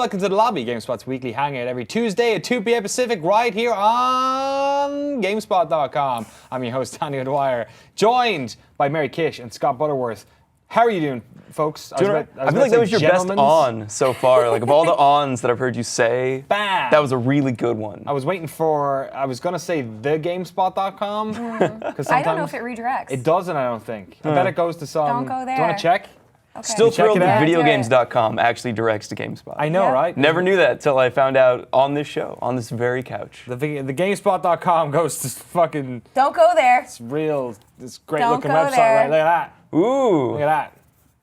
welcome to The Lobby, GameSpot's weekly hangout every Tuesday at 2 p.m. Pacific, right here on GameSpot.com. I'm your host, Daniel Dwyer, joined by Mary Kish and Scott Butterworth. How are you doing, folks? I feel like that was your best on so far. Like, of all the ons that I've heard you say, bam, that was a really good one. I was waiting for, I was going to say thegamespot.com. I don't know if it redirects. It doesn't, I don't think. I bet it goes to some... Don't go there. Do you want to check? Okay. Still thrilled that Yeah, videogames.com actually directs to GameSpot. I know, Yeah. right? Never knew that till I found out on this show, on this very couch. The GameSpot.com goes to fucking... Don't go there. It's real, this great Don't looking go website, there. right? Look at that. Ooh. Look at that.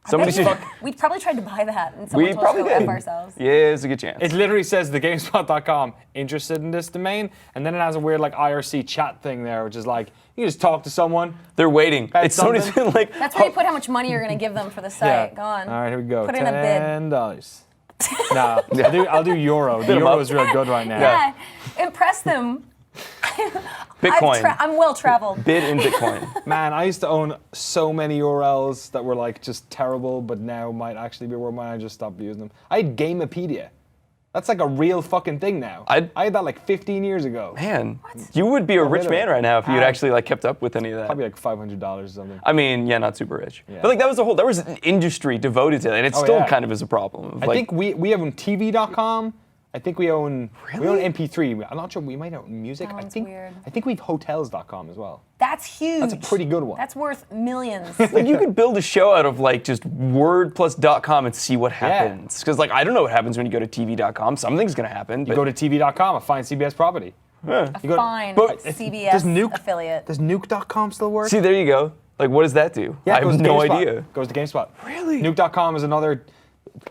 Somebody should... We probably tried to buy that, and someone We told us probably to go did. F ourselves. Yeah, it's a good chance. It literally says thegamespot.com interested in this domain, and then it has a weird like IRC chat thing there, which is like you just talk to someone. They're waiting. About It's somebody's something. like... That's where you put how much money you're going to give them for the site. Go on. All right, here we go. Put in a bid. $10. Nah, I'll do euro. The Bid 'em euro up. is real good right now. Yeah. Impress them. Bitcoin. I'm well traveled. Bid in Bitcoin. Man, I used to own so many URLs that were like just terrible, but now might actually be worth mine. I just stopped using them. I had Gamepedia. That's like a real fucking thing now. I had that like 15 years ago. Man, you would be a rich man right now if you'd actually like kept up with any of that. Probably like $500 or something. I mean, yeah, not super rich. Yeah. But like there was an industry devoted to that, and it still yeah. kind of is a problem. I think we own TV.com. I think we own MP3. I'm not sure. We might own music. That I one's think weird. I think we have Hotels.com as well. That's huge. That's a pretty good one. That's worth millions. like you could build a show out of like just Word plus .com and see what happens. Because like I don't know what happens when you go to TV.com. Something's gonna happen. You go to TV.com, a fine CBS property. A fine But CBS does Nuke, affiliate. Does Nuke.com still work? See, there you go. Like, what does that do? Yeah, I it goes have to no GameSpot. idea. Goes to GameSpot. Really? Nuke.com is another.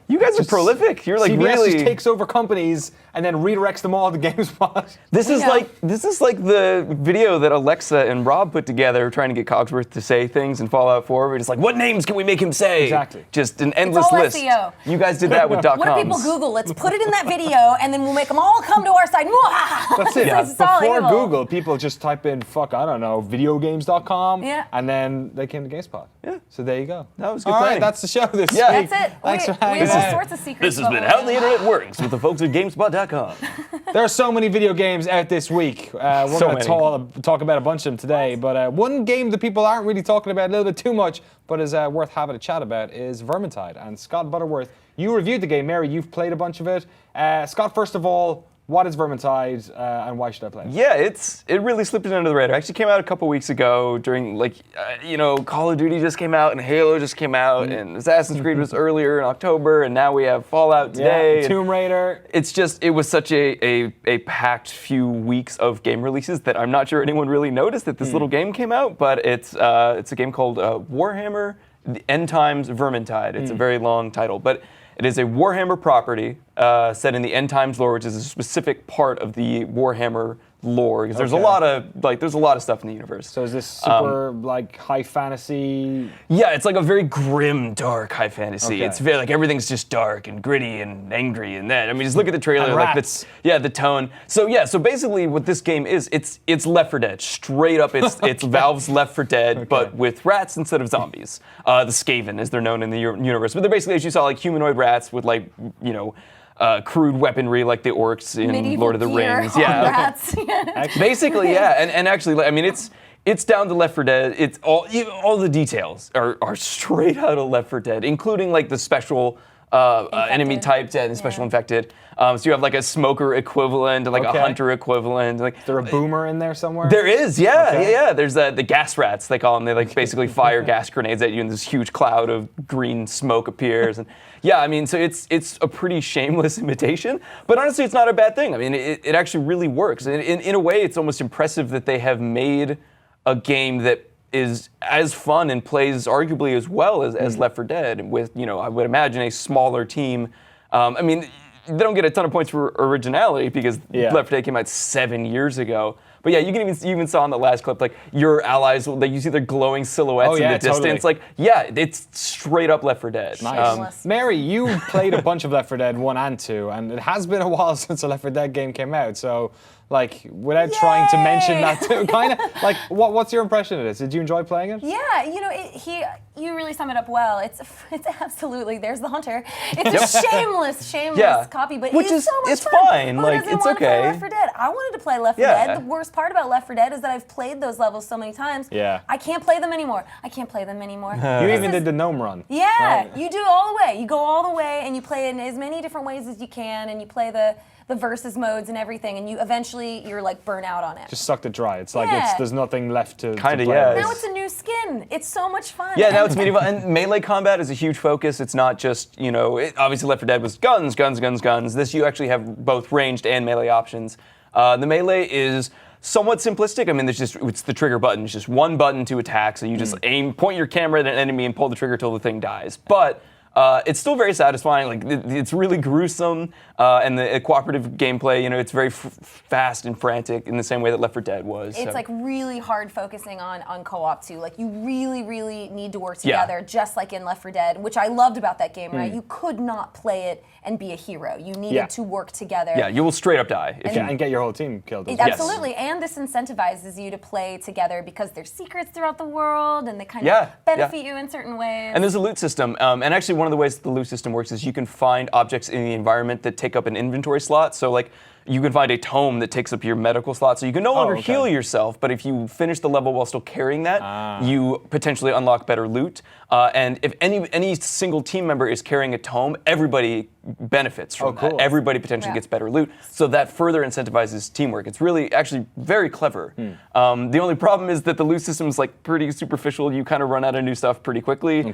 You guys are prolific. You're like CBS really. just takes over companies and then redirects them all to GameSpot. This is know. like the video that Alexa and Rob put together trying to get Cogsworth to say things in Fallout 4. We're just like, what names can we make him say? Exactly. Just an endless all list. SEO. You guys did that with .coms. What do people Google? Let's put it in that video, and then we'll make them all come to our site. That's it. It's all Before evil. Google, people just type in videogames.com, Yeah. and then they came to GameSpot. Yeah. So there you go. That was good All right, planning. that's the show this Yeah. week. That's it. Thanks for We hanging have all out. sorts of secrets. This has been How the Internet Works with the folks at GameSpot.com. There are so many video games out this week. We're So going to talk about a bunch of them today. But one game that people aren't really talking about a little bit too much, but is worth having a chat about, is Vermintide. And Scott Butterworth, you reviewed the game. Mary, you've played a bunch of it. Scott, first of all, what is Vermintide and why should I play it? Yeah, it really slipped it under the radar. It actually came out a couple weeks ago during Call of Duty just came out and Halo just came out and Assassin's Creed was earlier in October and now we have Fallout today. Yeah, Tomb Raider. It was such a packed few weeks of game releases that I'm not sure anyone really noticed that this little game came out, but it's a game called Warhammer The End Times Vermintide. It's a very long title, but it is a Warhammer property set in the End Times lore, which is a specific part of the Warhammer lore. Because there's a lot of stuff in the universe. So is this super high fantasy? Yeah, it's like a very grim, dark high fantasy. Okay. It's very like everything's just dark and gritty and angry and that. I mean, just look at the trailer, And like rats. the tone. So basically, what this game is, it's Left 4 Dead. Straight up, it's Valve's Left 4 Dead, but with rats instead of zombies. The Skaven, as they're known in the universe, but they're basically, as you saw, like humanoid rats with crude weaponry like the orcs in Medieval Lord of the gear Rings. on Yeah, rats. basically, yeah, and actually, I mean, it's down to Left 4 Dead. It's all the details are straight out of Left 4 Dead, including like the special enemy types and the special infected. So you have like a smoker equivalent, and like a hunter equivalent. Like, Is there a boomer in there somewhere? there is, yeah. There's the gas rats, they call them. They like basically fire gas grenades at you, and this huge cloud of green smoke appears. And yeah, I mean, so it's a pretty shameless imitation, but honestly, it's not a bad thing. I mean, it actually really works. In a way, it's almost impressive that they have made a game that is as fun and plays arguably as well as Left 4 Dead with, I would imagine a smaller team. I mean, they don't get a ton of points for originality because Left 4 Dead came out 7 years ago. But yeah, you even saw in the last clip, like your allies, you see their glowing silhouettes in the distance. Totally. Like, yeah, it's straight up Left 4 Dead. Nice. Mary, you played a bunch of Left 4 Dead 1 and 2, and it has been a while since a Left 4 Dead game came out. So Like, without trying to mention that too, kind of. Like, what's your impression of this? Did you enjoy playing it? Yeah, you know, you really sum it up well. It's absolutely, there's the hunter. It's a shameless copy, but which it's is so much it's fun. fine. Who Like, doesn't it's want to play okay. Left 4 Dead? I wanted to play Left 4 Yeah. Dead. The worst part about Left 4 Dead is that I've played those levels so many times. Yeah. I can't play them anymore. You even did the gnome run. Yeah, right? you do all the way. You go all the way, and you play it in as many different ways as you can, and you play the versus modes and everything, and you're like burnt out on it. Just sucked it dry. It's like Yeah. there's nothing left to Kinda, play yeah. with. Now it's a new skin. It's so much fun. Yeah, now it's medieval, and melee combat is a huge focus. It's not just, obviously Left 4 Dead was guns. This, you actually have both ranged and melee options. The melee is somewhat simplistic. I mean, it's the trigger button. It's just one button to attack, so you just point your camera at an enemy and pull the trigger till the thing dies. But it's still very satisfying. Like, it's really gruesome, and the cooperative gameplay, it's very fast and frantic in the same way that Left 4 Dead was. It's like really hard focusing on co-op too. Like, you really, really need to work together, just like in Left 4 Dead, which I loved about that game, right? You could not play it and be a hero. You needed to work together. Yeah, you will straight up die. And get your whole team killed as well. Absolutely, and this incentivizes you to play together because there's secrets throughout the world, and they kind of benefit you in certain ways. And there's a loot system, and actually one of the ways that the loot system works is you can find objects in the environment that take up an inventory slot. So, like, you can find a tome that takes up your medical slot, so you can no longer heal yourself, but if you finish the level while still carrying that, you potentially unlock better loot. And if any single team member is carrying a tome, everybody benefits from that. Everybody potentially gets better loot, so that further incentivizes teamwork. It's really, actually, very clever. The only problem is that the loot system is like pretty superficial. You kind of run out of new stuff pretty quickly.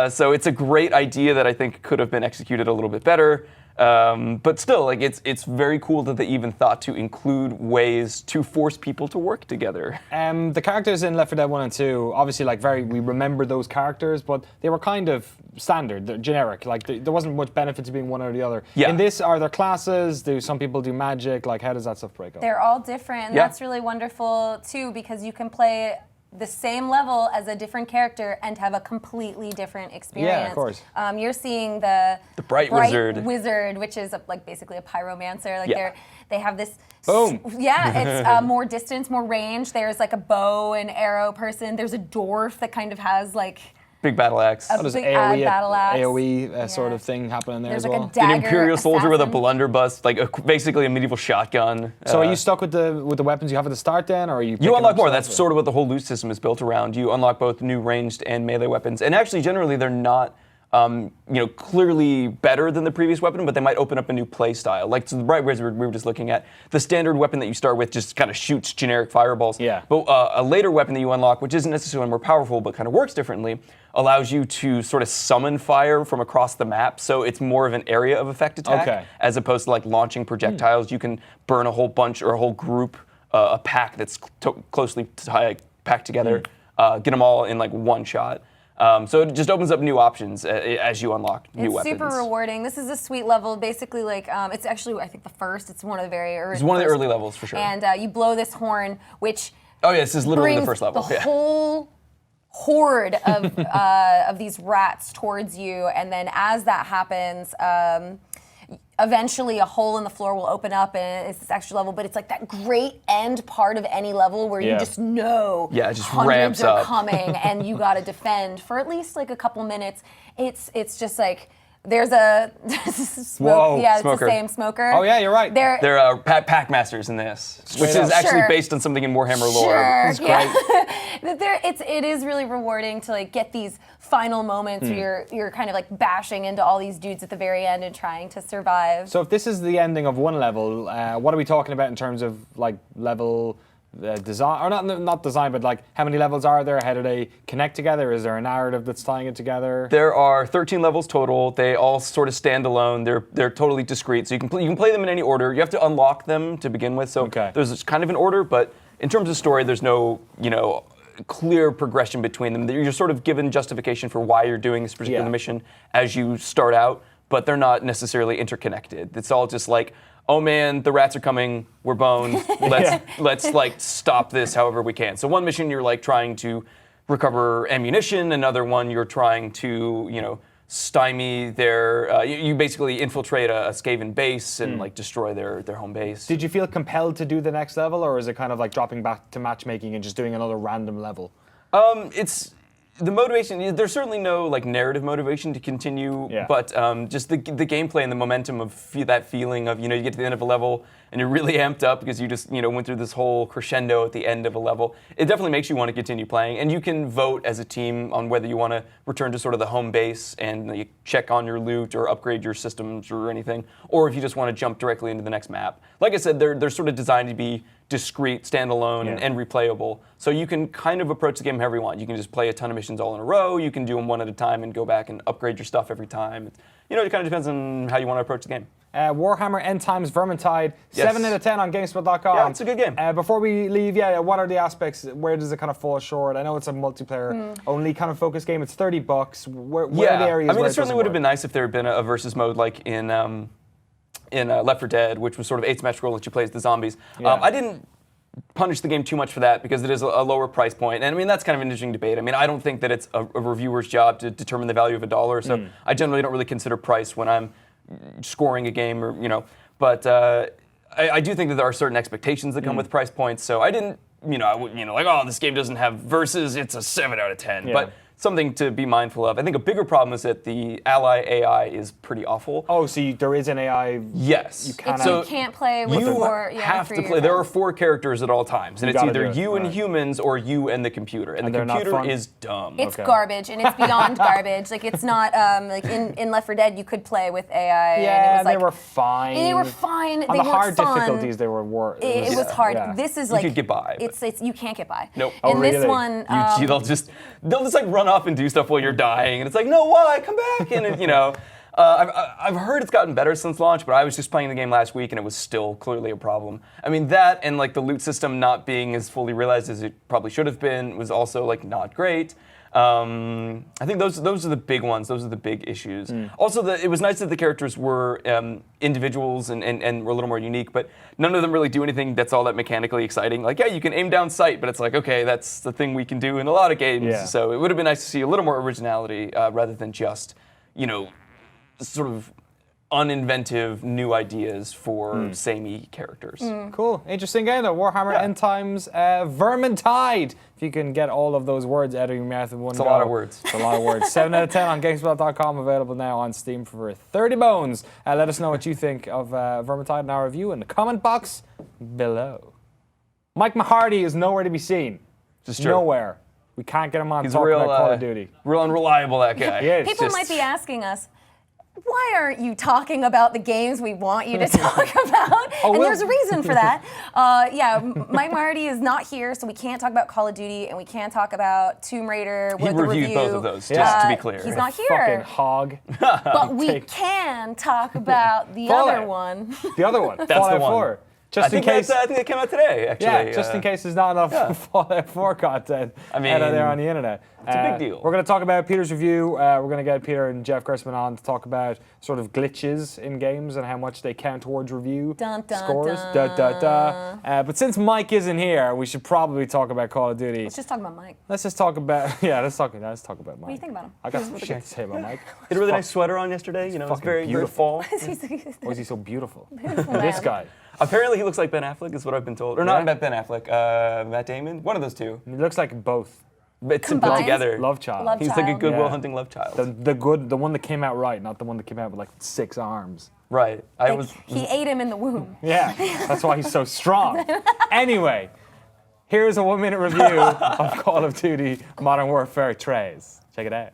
So it's a great idea that I think could have been executed a little bit better. But still, like, it's very cool that they even thought to include ways to force people to work together. The characters in Left 4 Dead 1 and 2, obviously, like, we remember those characters, but they were kind of standard, they're generic. Like, there wasn't much benefit to being one or the other. Yeah. In this, are there classes? Do some people do magic? Like, how does that stuff break up? They're all different, and that's really wonderful too, because you can play the same level as a different character and have a completely different experience. Yeah, of course. You're seeing the Bright Wizard, which is like basically a pyromancer. Like they have this. Boom. It's more distance, more range. There's like a bow and arrow person. There's a dwarf that kind of has like big battle axe. Does big AoE, battle axe. AoE sort of thing happening there There's as like well? a dagger An Imperial soldier with a assassin. blunderbuss, like basically a medieval shotgun. So are you stuck with the weapons you have at the start then, or are you? You unlock more. That's sort of what the whole loot system is built around. You unlock both new ranged and melee weapons, and actually, generally, they're not, clearly better than the previous weapon, but they might open up a new play style. Like, so the Bright Wizard we were just looking at, the standard weapon that you start with just kind of shoots generic fireballs. Yeah. But a later weapon that you unlock, which isn't necessarily more powerful, but kind of works differently, allows you to sort of summon fire from across the map. So it's more of an area of effect attack, as opposed to like launching projectiles. You can burn a whole bunch or a whole group, a pack that's closely packed together, get them all in like one shot. So it just opens up new options as you unlock new weapons. It's super rewarding. This is a sweet level, basically like, it's actually, I think, the first. It's one of the very early. It's one of the early levels, for sure. And you blow this horn, which this is literally the brings first level. the whole horde of these rats towards you, and then as that happens, eventually a hole in the floor will open up and it's this extra level, but it's like that great end part of any level where you just know it just hundreds ramps are up. coming and you gotta defend for at least like a couple minutes. It's just like there's a smoke. Whoa. Yeah, it's Smoker. the same smoker. Oh yeah, you're right. They're pack masters in this, which Straight is up. actually Sure. based on something in Warhammer lore. Sure, It's great. it is really rewarding to like get these final moments where you're kind of like bashing into all these dudes at the very end and trying to survive. So if this is the ending of one level, what are we talking about in terms of like level design, or not design, but like how many levels are there? How do they connect together? Is there a narrative that's tying it together? There are 13 levels total. They all sort of stand alone. They're totally discrete, so you can play them in any order. You have to unlock them to begin with. So there's kind of an order, but in terms of story, there's no clear progression between them. You're sort of given justification for why you're doing this particular mission as you start out, but they're not necessarily interconnected. It's all just like, oh man, the rats are coming, we're boned, let's like stop this however we can. So one mission you're like trying to recover ammunition, another one you're trying to, stymie their. You basically infiltrate a Skaven base and like destroy their home base. Did you feel compelled to do the next level, or is it kind of like dropping back to matchmaking and just doing another random level? It's the motivation. There's certainly no like narrative motivation to continue, but just the gameplay and the momentum of that feeling of you get to the end of a level and you're really amped up because you just went through this whole crescendo at the end of a level. It definitely makes you want to continue playing, and you can vote as a team on whether you want to return to sort of the home base and you check on your loot or upgrade your systems or anything, or if you just want to jump directly into the next map. Like I said, they're sort of designed to be discrete, standalone, and replayable. So you can kind of approach the game however you want. You can just play a ton of missions all in a row. You can do them one at a time and go back and upgrade your stuff every time. It kind of depends on how you want to approach the game. Warhammer End Times Vermintide, 7 out of 10 on GameSpot.com. Yeah, it's a good game. Before we leave, what are the aspects? Where does it kind of fall short? I know it's a multiplayer only kind of focused game. It's $30. Where are the areas? I mean, where it certainly would have been nice if there had been a versus mode like in Left 4 Dead, which was sort of asymmetrical that you play as the zombies. I didn't punish the game too much for that because it is a lower price point. And I mean, that's kind of an interesting debate. I mean, I don't think that it's a reviewer's job to determine the value of $1. So I generally don't really consider price when I'm scoring a game but I do think that there are certain expectations that come with price points. So I didn't, this game doesn't have versus, it's a 7 out of 10. Yeah. But something to be mindful of. I think a bigger problem is that the ally AI is pretty awful. Oh, so there is an AI? Yes. You cannot. So you can't play with you four. have to play. yourself. There are 4 characters at all times, and it's gotta either do it. you and Right. humans or you and the computer. And the they're not computer fun? is dumb. It's Okay. garbage, and it's beyond garbage. Like it's not like in Left 4 Dead, you could play with AI. Yeah, and it was like, they were fine. They were fine. On they the weren't hard fun. difficulties, they were worse. It was hard. Yeah. This is You like could get by, but- It's you can't get by. Nope. Oh, In this really? one, They'll just like run off and do stuff while you're dying, and it's like, no, why? Come back, and I've heard it's gotten better since launch, but I was just playing the game last week, and it was still clearly a problem. I mean, that and like the loot system not being as fully realized as it probably should have been was also like not great. I think those are the big ones. Those are the big issues. Also, it was nice that the characters were individuals and were a little more unique, but none of them really do anything that's all that mechanically exciting. Like, yeah, you can aim down sight, but it's like, okay, that's the thing we can do in a lot of games. Yeah. So it would have been nice to see a little more originality rather than just, sort of uninventive new ideas for samey characters. Cool. Interesting game, though. Warhammer End Times Vermintide. If you can get all of those words out of your mouth in one go. a lot of words. It's a lot of words. 7 out of 10 on GameSpot.com. Available now on Steam for 30 bones. Let us know what you think of Vermintide in our review in the comment box below. Mike Mahardy is nowhere to be seen. Just true. Nowhere. We can't get him on He's talking real, about Call of Duty. real unreliable, that guy. He is. people might be asking us, why aren't you talking about the games we want you to talk about? And there's a reason for that. Mike Marty is not here, so we can't talk about Call of Duty, and we can't talk about Tomb Raider. He reviewed both of those, Yeah. just to be clear. He's not Fucking here, hog. but we can talk about the Fallout. other one. The other one. the Fallout one. 4. Just in case. I think that came out today, actually. Yeah, just in case there's not enough Fallout 4 content out there on the internet. It's a big deal. We're going to talk about Peter's review. We're going to get Peter and Jeff Grossman on to talk about sort of glitches in games and how much they count towards review Dun, dun, scores. dun. But since Mike isn't here, we should probably talk about Call of Duty. Let's just talk about Mike. Let's talk about let's talk about Mike. What do you think about him? I got some shit to say about Mike. He had a really nice sweater on yesterday. It's fucking very beautiful. fall. Why is he so beautiful? Beautiful This man. guy. Apparently, he looks like Ben Affleck, is what I've been told. Or not Ben Affleck, Matt Damon. One of those two. He looks like both. It's put Combined? together. Love child. Love He's like a child. Goodwill Yeah. Hunting love child. The one that came out right, not the one that came out with like 6 arms. Right. He ate him in the womb. Yeah, that's why he's so strong. Anyway, here's a 1-minute review of Call of Duty Modern Warfare Trays. Check it out.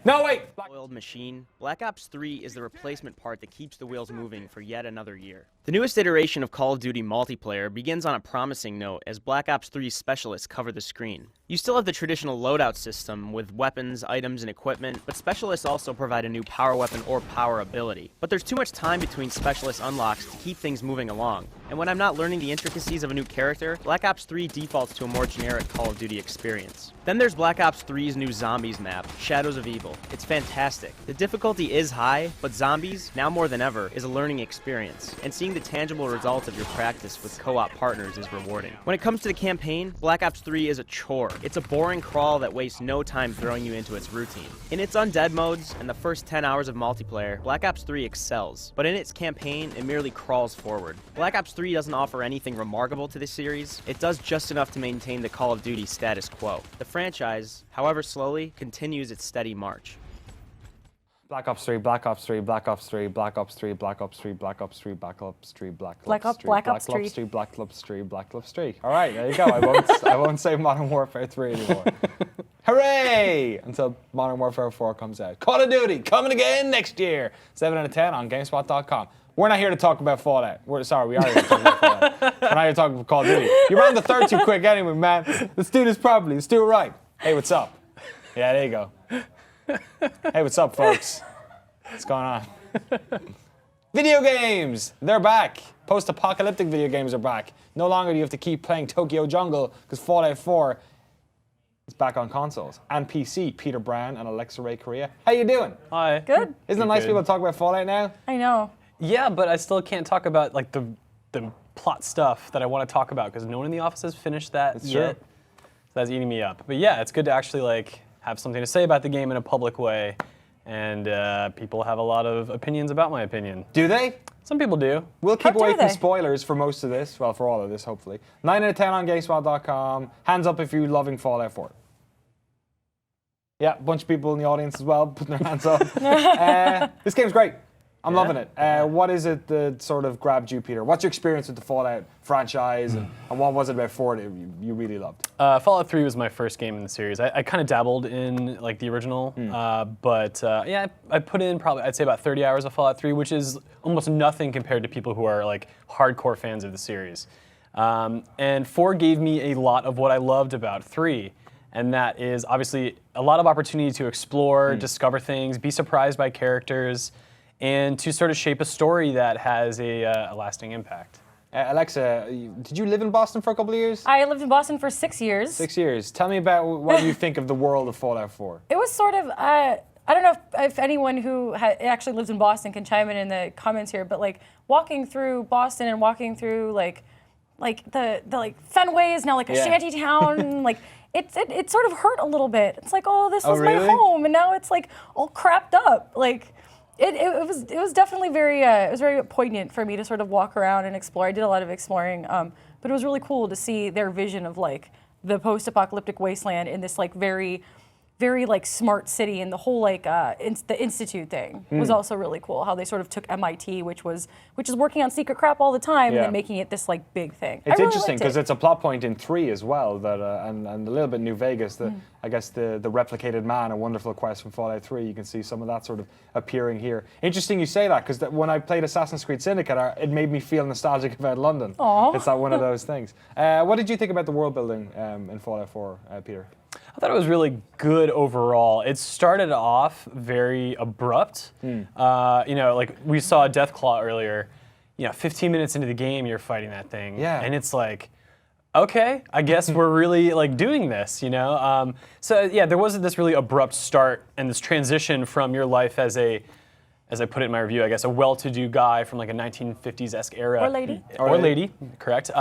No, wait! Oiled machine, Black Ops 3 is the replacement part that keeps the wheels moving for yet another year. The newest iteration of Call of Duty multiplayer begins on a promising note as Black Ops 3's specialists cover the screen. You still have the traditional loadout system with weapons, items, and equipment, but specialists also provide a new power weapon or power ability. But there's too much time between specialist unlocks to keep things moving along, and when I'm not learning the intricacies of a new character, Black Ops 3 defaults to a more generic Call of Duty experience. Then there's Black Ops 3's new Zombies map, Shadows of Evil. It's fantastic. The difficulty is high, but Zombies, now more than ever, is a learning experience, and seeing the tangible results of your practice with co-op partners is rewarding. When it comes to the campaign, Black Ops 3 is a chore. It's a boring crawl that wastes no time throwing you into its routine. In its undead modes and the first 10 hours of multiplayer, Black Ops 3 excels, but in its campaign, it merely crawls forward. Black Ops 3 doesn't offer anything remarkable to this series. It does just enough to maintain the Call of Duty status quo. The franchise, however slowly, continues its steady march. Black Ops 3, Black Ops 3, Black Ops 3, Black Ops 3, Black Ops 3, Black Ops 3, Black Ops 3, Black Ops 3, Black Ops 3, Black Ops 3, Black Ops 3. All right, there you go. I won't say Modern Warfare 3 anymore. Hooray! Until Modern Warfare 4 comes out. Call of Duty coming again next year. 7 out of 10 on GameSpot.com. We're not here to talk about Fallout. We are here to talk about Fallout. We're not here to talk about Call of Duty. You ran the third too quick anyway, man. Let's do this properly. Let's do it right. Hey, what's up? Yeah, there you go. Hey, what's up, folks? What's going on? Video games! They're back. Post-apocalyptic video games are back. No longer do you have to keep playing Tokyo Jungle because Fallout 4 is back on consoles and PC. Peter Brown and Alexa Ray Correa. How you doing? Hi. Good. Isn't it nice people to talk about Fallout now? I know. Yeah, but I still can't talk about like the plot stuff that I want to talk about because no one in the office has finished that yet. True. So that's eating me up. But yeah, it's good to actually like have something to say about the game in a public way, and people have a lot of opinions about my opinion. Do they? Some people do. We'll keep How away do from they? spoilers for most of this. Well, for all of this, hopefully. 9 out of 10 on GameSpot.com. Hands up if you're loving Fallout 4. Yeah, a bunch of people in the audience as well putting their hands up. This game's great. I'm loving it. What is it that sort of grabbed you, Peter? What's your experience with the Fallout franchise, and what was it about 4 that you really loved? Fallout 3 was my first game in the series. I kind of dabbled in like the original, but yeah, I put in probably I'd say about 30 hours of Fallout 3, which is almost nothing compared to people who are like hardcore fans of the series. And 4 gave me a lot of what I loved about 3. And that is obviously a lot of opportunity to explore, discover things, be surprised by characters, and to sort of shape a story that has a lasting impact. Alexa, did you live in Boston for a couple of years? I lived in Boston for 6 years. 6 years. Tell me about what you think of the world of Fallout 4. It was sort of, I don't know if anyone who actually lives in Boston can chime in the comments here, but like walking through Boston and walking through like the Fenway is now like a shanty town, like it sort of hurt a little bit. It's like, oh, this was really? my home, and now it's like all crapped up. Like it was definitely very it was very poignant for me to sort of walk around and explore. I did a lot of exploring, but it was really cool to see their vision of like the post-apocalyptic wasteland in this like very like smart city, and the whole like the institute thing was also really cool. How they sort of took MIT, which is working on secret crap all the time, and then making it this like big thing. It's interesting because it's a plot point in 3 as well, that and a little bit New Vegas. I guess the replicated man, A Wonderful Quest from Fallout 3. You can see some of that sort of appearing here. Interesting you say that, because when I played Assassin's Creed Syndicate, it made me feel nostalgic about London. Aww. It's like one of those things. What did you think about the world building in Fallout 4, Peter? I thought it was really good overall. It started off very abrupt. Like we saw Deathclaw earlier. 15 minutes into the game, you're fighting that thing. Yeah. And it's like, okay, I guess we're really like doing this, So yeah, there wasn't this really abrupt start and this transition from your life as I put it in my review, I guess, a well-to-do guy from like a 1950s-esque era. Or lady. Or lady, correct.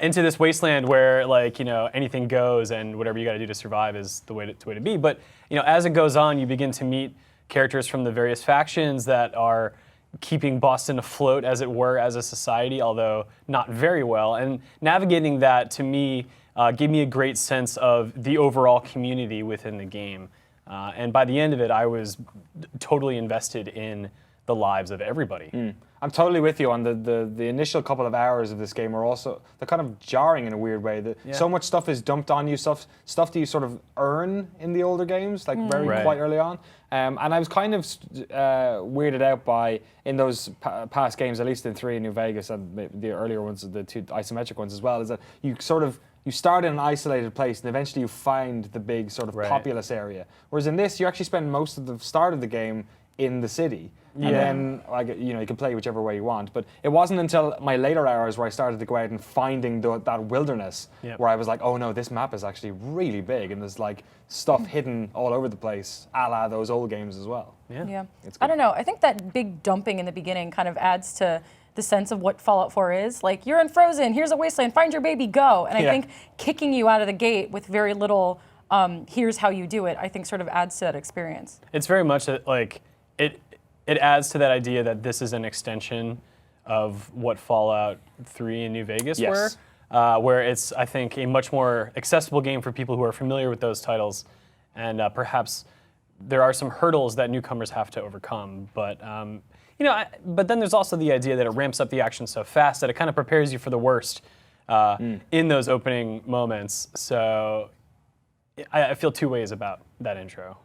Into this wasteland where like, anything goes and whatever you got to do to survive is the way to be. But, as it goes on, you begin to meet characters from the various factions that are keeping Boston afloat, as it were, as a society, although not very well. And navigating that, to me, gave me a great sense of the overall community within the game. And by the end of it, I was totally invested in the lives of everybody. I'm totally with you on the initial couple of hours of this game they're kind of jarring in a weird way. So much stuff is dumped on you, stuff that you sort of earn in the older games, like quite early on. And I was kind of weirded out by, in those past games, at least in 3 in New Vegas and the earlier ones, the 2 isometric ones as well, is that you start in an isolated place and eventually you find the big sort of populous area. Whereas in this, you actually spend most of the start of the game in the city. And then, you can play whichever way you want. But it wasn't until my later hours where I started to go out and finding that wilderness where I was like, oh no, this map is actually really big and there's like stuff hidden all over the place, a la those old games as well. Yeah. I don't know. I think that big dumping in the beginning kind of adds to the sense of what Fallout 4 is. Like, you're unfrozen, here's a wasteland, find your baby, go. And I think kicking you out of the gate with very little, here's how you do it, I think sort of adds to that experience. It's very much like, it adds to that idea that this is an extension of what Fallout 3 and New Vegas were, where it's, I think, a much more accessible game for people who are familiar with those titles. And perhaps there are some hurdles that newcomers have to overcome, but but then there's also the idea that it ramps up the action so fast that it kind of prepares you for the worst in those opening moments. So I feel two ways about that intro.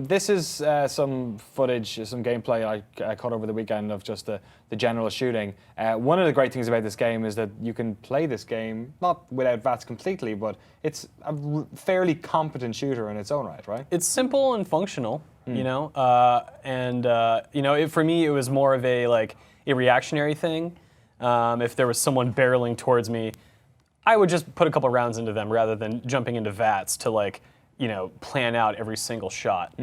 This is some footage, some gameplay I caught over the weekend of just the general shooting. One of the great things about this game is that you can play this game, not without VATS completely, but it's a fairly competent shooter in its own right, right? It's simple and functional, you know, for me it was more of a reactionary thing. If there was someone barreling towards me, I would just put a couple rounds into them rather than jumping into VATS to plan out every single shot.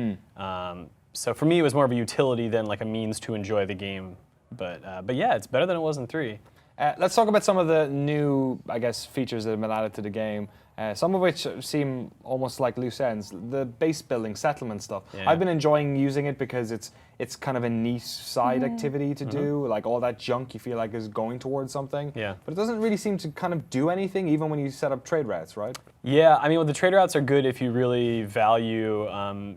So for me, it was more of a utility than like a means to enjoy the game. But yeah, it's better than it was in 3. Let's talk about some of the new, I guess, features that have been added to the game. Some of which seem almost like loose ends. The base building, settlement stuff. Yeah. I've been enjoying using it because it's kind of a niche side activity to do. Like all that junk you feel like is going towards something. Yeah. But it doesn't really seem to kind of do anything even when you set up trade routes, right? Yeah, I mean, the trade routes are good if you really value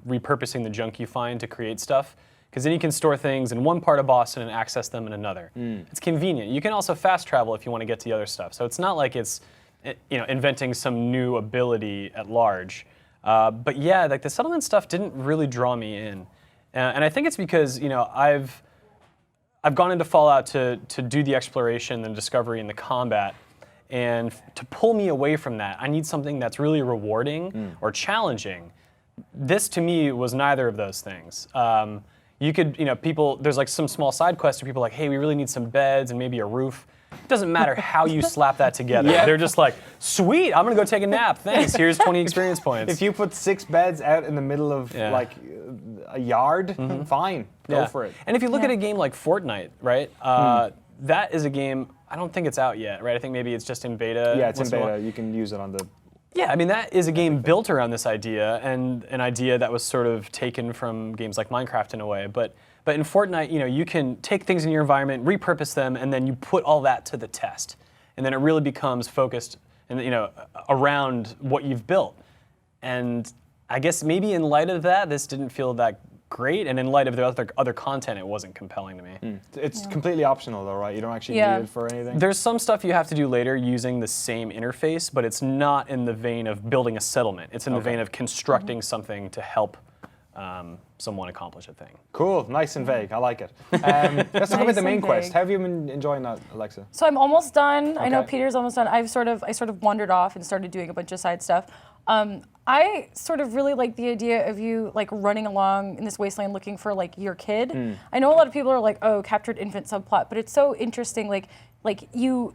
repurposing the junk you find to create stuff. Because then you can store things in one part of Boston and access them in another. It's convenient. You can also fast travel if you want to get to the other stuff. So it's not like it's inventing some new ability at large. But yeah, like the settlement stuff didn't really draw me in. And I think it's because I've gone into Fallout to do the exploration, the discovery, and the combat. And to pull me away from that, I need something that's really rewarding or challenging. This to me was neither of those things. You could, there's like some small side quests where people are like, hey, we really need some beds and maybe a roof. It doesn't matter how you slap that together. They're just like, sweet, I'm gonna go take a nap. Thanks, here's 20 experience points. If you put 6 beds out in the middle of like a yard, fine, go for it. And if you look at a game like Fortnite, right? That is a game, I don't think it's out yet, right? I think maybe it's just in beta. Yeah, it's in beta. You can use it on the... Yeah, I mean, that is a game built around this idea, and an idea that was sort of taken from games like Minecraft in a way. But in Fortnite, you can take things in your environment, repurpose them, and then you put all that to the test. And then it really becomes focused around what you've built. And I guess maybe in light of that, this didn't feel that great, and in light of the other content, it wasn't compelling to me. It's completely optional though, right? You don't actually need it for anything? There's some stuff you have to do later using the same interface, but it's not in the vein of building a settlement. It's in the vein of constructing something to help someone accomplish a thing. Cool, nice and vague, I like it. Let's talk about the main quest. How have you been enjoying that, Alexa? So I'm almost done. I know Peter's almost done. I sort of wandered off and started doing a bunch of side stuff. I sort of really like the idea of you like running along in this wasteland looking for like your kid. I know a lot of people are like, oh, captured infant subplot, but it's so interesting. Like you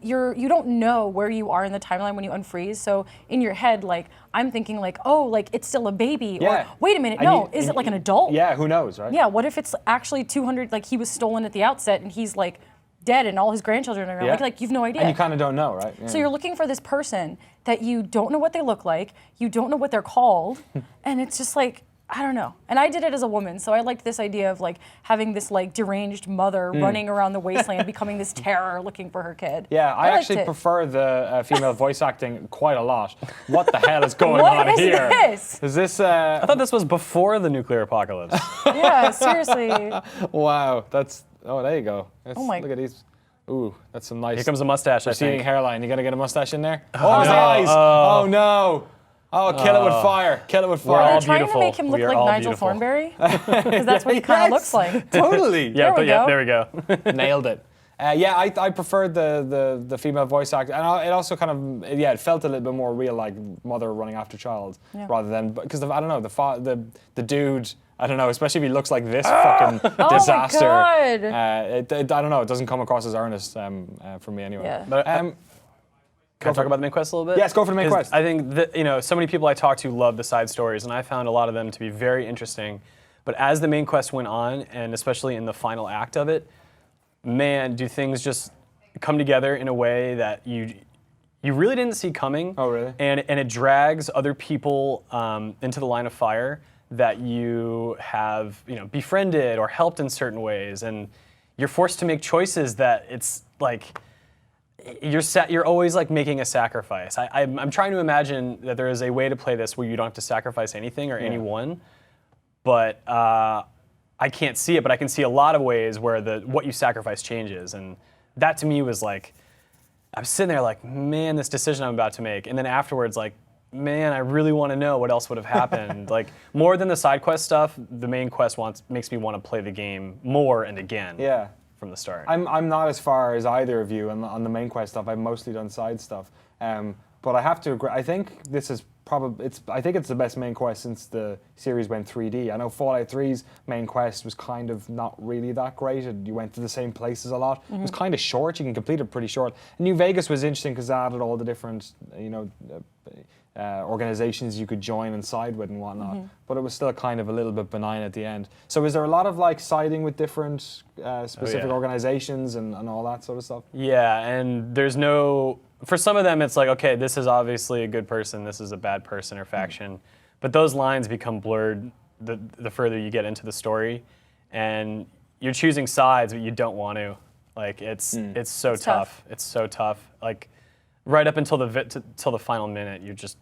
don't know where you are in the timeline when you unfreeze. So in your head, like I'm thinking like, oh, like it's still a baby. Yeah. Or wait a minute, no, is it like an adult? Yeah, who knows, right? Yeah, what if it's actually 200? Like he was stolen at the outset and he's like dead and all his grandchildren are around. Like you've no idea. And you kind of don't know, right? Yeah. So you're looking for this person that you don't know what they look like, you don't know what they're called, and it's just like, I don't know. And I did it as a woman, so I liked this idea of like having this like deranged mother running around the wasteland, becoming this terror looking for her kid. Yeah, I actually prefer the female voice acting quite a lot. What the hell is going on here? What is this? Is this... I thought this was before the nuclear apocalypse. Yeah, seriously. Wow, that's... Oh, there you go. Oh my... Look at these. Ooh, that's some nice... Here comes a mustache, I receding think. hairline. You gotta get a mustache in there? Oh, his eyes! Oh, no! Oh, kill it with fire. Kill it with We're fire. all They're trying beautiful. to make him look We are like all Nigel beautiful. Thornberry, because that's what he kind of looks like. Totally. Yeah, there we go. Nailed it. Yeah, I preferred the female voice actor, and it also kind of it felt a little bit more real, like mother running after child, rather than because I don't know the dude. I don't know, especially if he looks like this fucking disaster. Oh my God. I don't know. It doesn't come across as earnest for me anyway. Yeah. But, can I talk about the main quest a little bit? Yes, go for the main quest. I think that, so many people I talk to love the side stories, and I found a lot of them to be very interesting. But as the main quest went on, and especially in the final act of it, man, do things just come together in a way that you really didn't see coming. Oh, really? And it drags other people into the line of fire that you have, befriended or helped in certain ways, and you're forced to make choices that it's like you're always like making a sacrifice. I'm trying to imagine that there is a way to play this where you don't have to sacrifice anything or anyone, but I can't see it. But I can see a lot of ways where what you sacrifice changes, and that to me was like, I was sitting there like, man, this decision I'm about to make, and then afterwards like, man, I really want to know what else would have happened. Like more than the side quest stuff, the main quest makes me want to play the game more and again. Yeah. From the start. I'm not as far as either of you on the main quest stuff. I've mostly done side stuff, but I have to agree. I think this is I think it's the best main quest since the series went 3D. I know Fallout 3's main quest was kind of not really that great. You went to the same places a lot. It was kind of short. You can complete it pretty short. New Vegas was interesting because it added all the different, organizations you could join and side with and whatnot, but it was still kind of a little bit benign at the end. So is there a lot of like siding with different specific organizations and all that sort of stuff? Yeah, and there's for some of them it's like, okay, this is obviously a good person, this is a bad person or faction, but those lines become blurred the further you get into the story, and you're choosing sides but you don't want to. Like it's so tough. It's so tough. Like right up until the final minute, you're just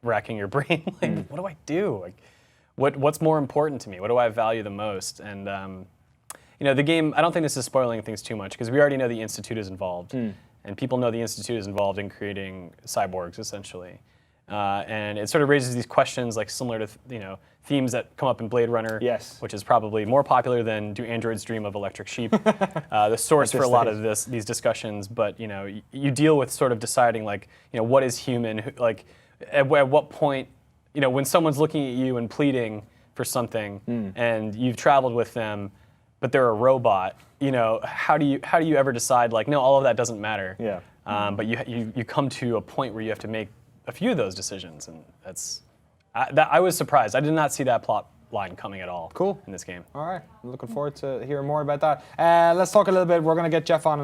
racking your brain. Like, what do I do? Like, what's more important to me? What do I value the most? And the game. I don't think this is spoiling things too much because we already know the Institute is involved, and people know the Institute is involved in creating cyborgs essentially. And it sort of raises these questions, like similar to themes that come up in Blade Runner, which is probably more popular than Do Androids Dream of Electric Sheep, the source for a lot of these discussions. But you deal with sort of deciding like what is human, like at what point when someone's looking at you and pleading for something, and you've traveled with them, but they're a robot. How do you ever decide like no, all of that doesn't matter? Yeah. But you come to a point where you have to make a few of those decisions, and I was surprised. I did not see that plot line coming at all. Cool. In this game. All right, I'm looking forward to hearing more about that. Let's talk a little bit. We're going to get Jeff on,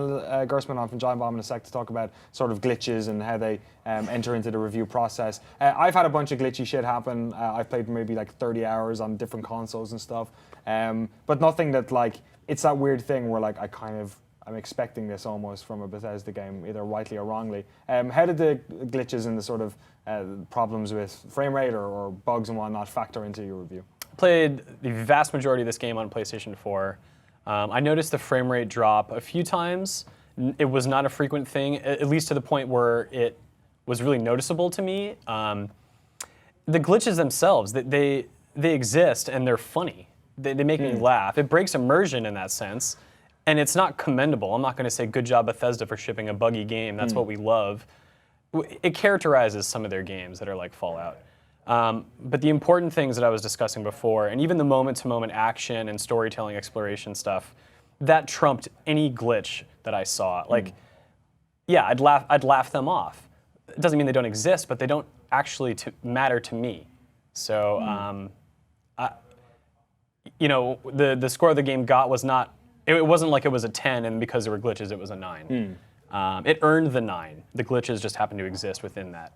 Gersman on from Giant Bomb in a sec to talk about sort of glitches and how they enter into the review process. I've had a bunch of glitchy shit happen. I've played maybe like 30 hours on different consoles and stuff, but nothing that like it's that weird thing where like I'm expecting this almost from a Bethesda game, either rightly or wrongly. How did the glitches and the sort of problems with frame rate or bugs and whatnot factor into your review? Played the vast majority of this game on PlayStation 4. I noticed the frame rate drop a few times. It was not a frequent thing, at least to the point where it was really noticeable to me. The glitches themselves, they exist and they're funny. They make me laugh. It breaks immersion in that sense. And it's not commendable. I'm not going to say good job Bethesda for shipping a buggy game. That's what we love. It characterizes some of their games that are like Fallout. But the important things that I was discussing before, and even the moment-to-moment action and storytelling exploration stuff, that trumped any glitch that I saw. Like, yeah, I'd laugh them off. It doesn't mean they don't exist, but they don't actually matter to me. So, the score the game got was not. It wasn't like it was a 10, and because there were glitches, it was a 9. It earned the 9. The glitches just happened to exist within that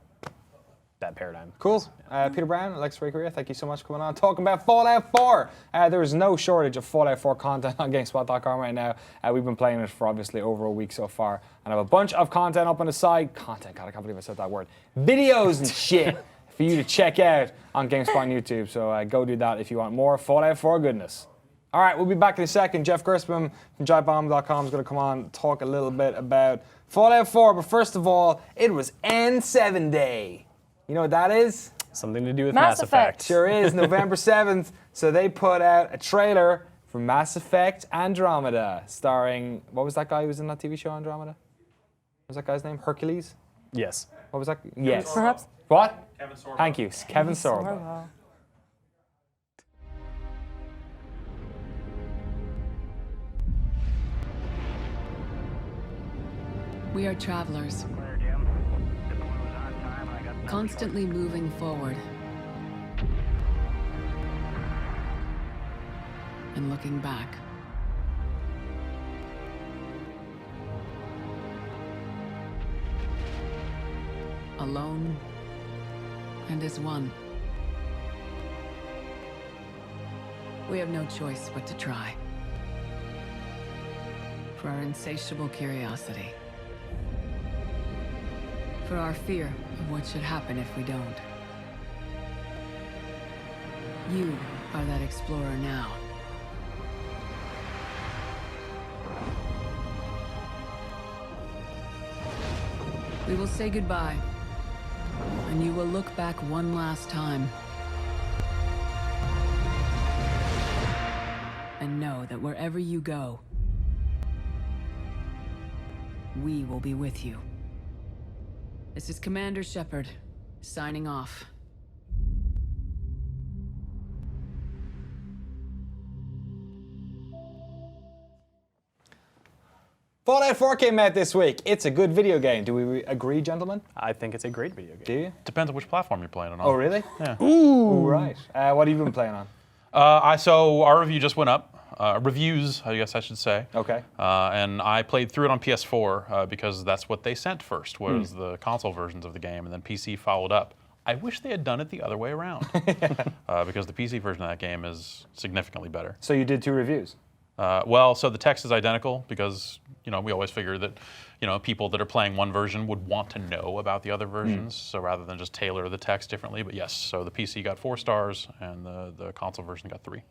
paradigm. Cool. Peter Brown, Alex Raker, thank you so much for coming on. Talking about Fallout 4. There is no shortage of Fallout 4 content on GameSpot.com right now. We've been playing it for obviously over a week so far, and I have a bunch of content up on the side. Content, God, I can't believe I said that word. Videos and shit for you to check out on GameSpot on YouTube. So go do that if you want more Fallout 4 goodness. All right, we'll be back in a second. Jeff Gersman from GiantBomb.com is going to come on and talk a little bit about Fallout 4. But first of all, it was N7 Day. You know what that is? Something to do with Mass Effect. Sure is, November 7th. So they put out a trailer for Mass Effect Andromeda, starring, what was that guy who was in that TV show Andromeda? What was that guy's name? Hercules? Yes. What was that? Yes. Perhaps. What? Kevin Sorbo. Thank you, Kevin Sorbo. We are travelers, constantly moving forward and looking back. alone and as one. We have no choice but to try. For our insatiable curiosity. For our fear of what should happen if we don't. You are that explorer now. We will say goodbye, and you will look back one last time. And know that wherever you go, we will be with you. This is Commander Shepard, signing off. Fallout 4 came out this week. It's a good video game. Do we agree, gentlemen? I think it's a great video game. Do you? Depends on which platform you're playing it on. Oh, really? Yeah. Ooh, right. What have you been playing on? So our review just went up. Reviews, I guess I should say. Okay. And I played through it on PS4 because that's what they sent first, was the console versions of the game, and then PC followed up. I wish they had done it the other way around because the PC version of that game is significantly better. So you did 2 reviews? Well, so the text is identical because, we always figure that, people that are playing one version would want to know about the other versions. So rather than just tailor the text differently, but yes, so the PC got 4 stars and the console version got 3.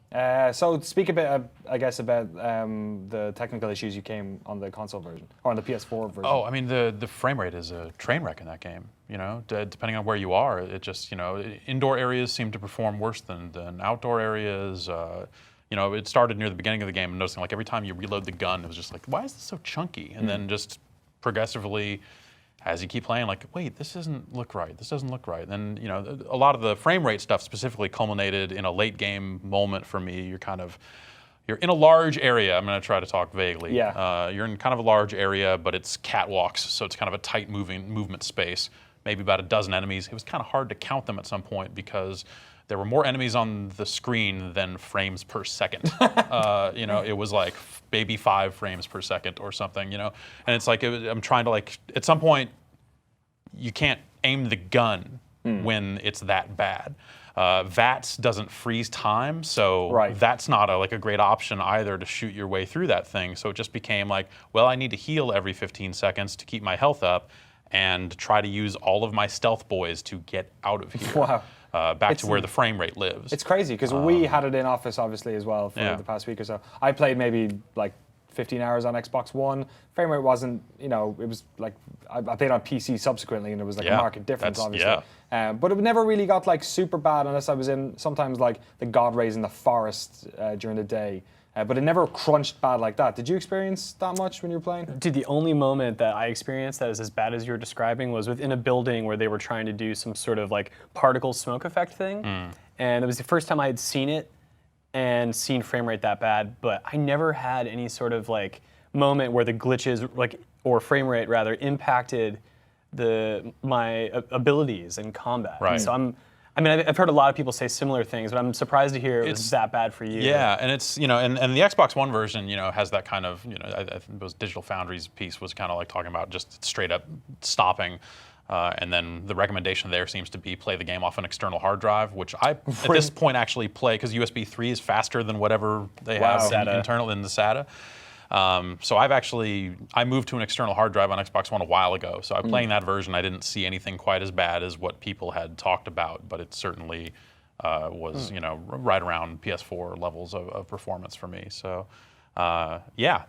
So speak a bit, I guess, about the technical issues you came on the console version or on the PS4 version. Oh, I mean, the frame rate is a train wreck in that game. Depending on where you are, it just, indoor areas seem to perform worse than outdoor areas. It started near the beginning of the game and noticing like every time you reload the gun, it was just like, why is this so chunky? And then just progressively, as you keep playing, like, wait, this doesn't look right. This doesn't look right. And then, a lot of the frame rate stuff specifically culminated in a late game moment for me. You're in a large area. I'm going to try to talk vaguely. Yeah. You're in kind of a large area, but it's catwalks, so it's kind of a tight movement space. Maybe about a dozen enemies. It was kind of hard to count them at some point because there were more enemies on the screen than frames per second. It was like maybe 5 frames per second or something, And it's like, I'm trying to at some point, you can't aim the gun when it's that bad. VATS doesn't freeze time, so that's not a great option either to shoot your way through that thing. So it just became like, well, I need to heal every 15 seconds to keep my health up and try to use all of my stealth boys to get out of here. Wow. Back to where the frame rate lives. It's crazy because we had it in office obviously as well for the past week or so. I played maybe like 15 hours on Xbox One. Frame rate wasn't, it was like, I played on PC subsequently and there was like a market difference obviously. But it never really got like super bad unless I was in sometimes like the God rays in the forest during the day. But it never crunched bad like that. Did you experience that much when you were playing? Dude, the only moment that I experienced that is as bad as you were describing was within a building where they were trying to do some sort of like particle smoke effect thing. And it was the first time I had seen it and seen frame rate that bad, but I never had any sort of like moment where the glitches or frame rate rather impacted my abilities in combat. Right. So I've heard a lot of people say similar things, but I'm surprised to hear it was that bad for you. Yeah, and it's, and the Xbox One version, has that kind of, I think it was Digital Foundry's piece was kind of like talking about just straight up stopping. And then the recommendation there seems to be play the game off an external hard drive, which I, at this point, actually play because USB 3 is faster than whatever they have internal in the SATA. So I moved to an external hard drive on Xbox One a while ago. So I'm playing that version. I didn't see anything quite as bad as what people had talked about, but it certainly was, right around PS4 levels of performance for me. So,